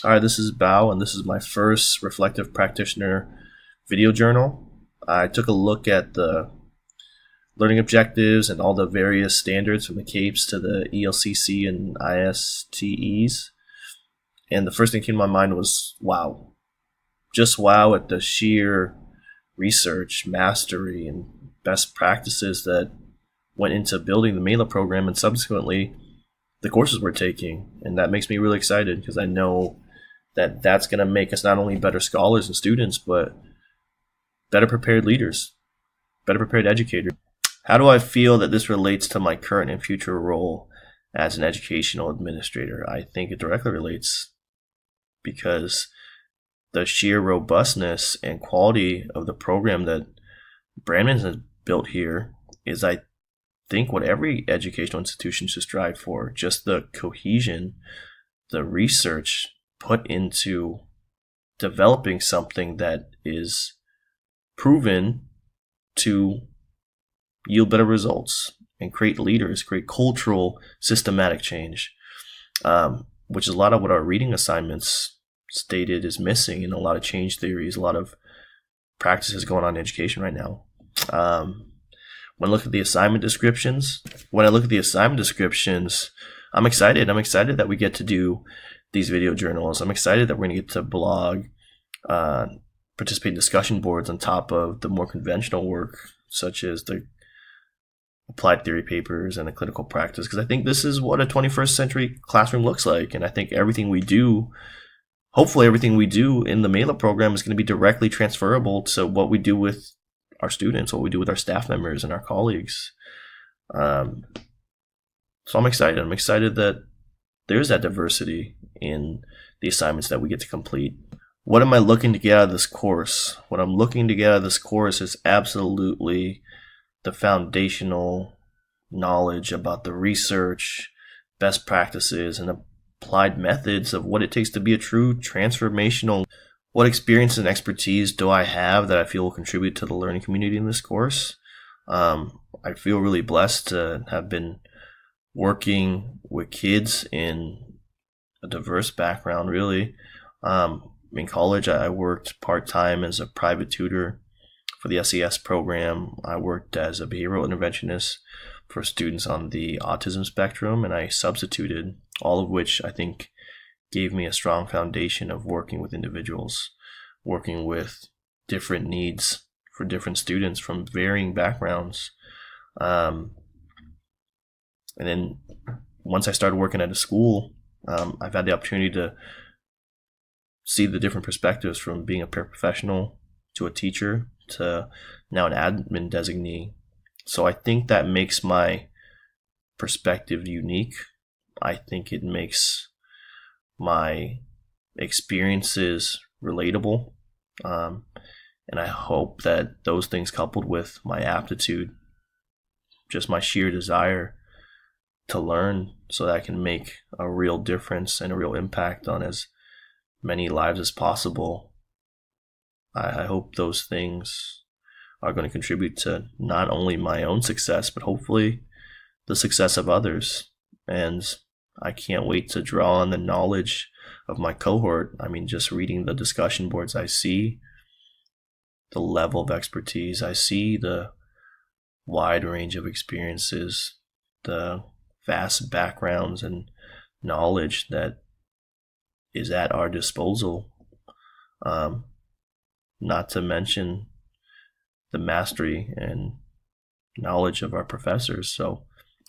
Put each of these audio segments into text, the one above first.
Hi, this is Bao, and this is my first Reflective Practitioner video journal. I took a look at the learning objectives and all the various standards from the CAPES to the ELCC and ISTEs. And the first thing that came to my mind was wow. Just wow at the sheer research, mastery, and best practices that went into building the MELA program and subsequently the courses we're taking. And that makes me really excited because I know that that's going to make us not only better scholars and students, but better prepared leaders, better prepared educators. How do I feel that this relates to my current and future role as an educational administrator? I think it directly relates because the sheer robustness and quality of the program that Brandman has built here is, I think, what every educational institution should strive for. Just the cohesion, the research put into developing something that is proven to yield better results and create leaders, create cultural, systematic change, which is a lot of what our reading assignments stated is missing in a lot of change theories, a lot of practices going on in education right now. When I look at the assignment descriptions, I'm excited. I'm excited that we get to do these video journals. I'm excited that we're going to get to blog, participate in discussion boards on top of the more conventional work, such as the applied theory papers and the clinical practice, because I think this is what a 21st century classroom looks like. And I think hopefully everything we do in the MELA program is going to be directly transferable to what we do with our students, what we do with our staff members and our colleagues. So I'm excited. I'm excited that there's that diversity in the assignments that we get to complete. What am I looking to get out of this course? What I'm looking to get out of this course is absolutely the foundational knowledge about the research, best practices, and applied methods of what it takes to be a true transformational. What experience and expertise do I have that I feel will contribute to the learning community in this course? I feel really blessed to have been working with kids in a diverse background, really. In college, I worked part-time as a private tutor for the SES program. I worked as a behavioral interventionist for students on the autism spectrum, and I substituted, all of which I think gave me a strong foundation of working with individuals, working with different needs for different students from varying backgrounds. And then once I started working at a school, I've had the opportunity to see the different perspectives from being a paraprofessional to a teacher to now an admin designee. So I think that makes my perspective unique. I think it makes my experiences relatable. And I hope that those things, coupled with my aptitude, just my sheer desire to learn so that I can make a real difference and a real impact on as many lives as possible, I hope those things are going to contribute to not only my own success, but hopefully the success of others. And I can't wait to draw on the knowledge of my cohort. I mean, just reading the discussion boards, I see the level of expertise. I see the wide range of experiences, the vast backgrounds and knowledge that is at our disposal. Not to mention the mastery and knowledge of our professors. So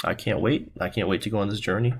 I can't wait. I can't wait to go on this journey.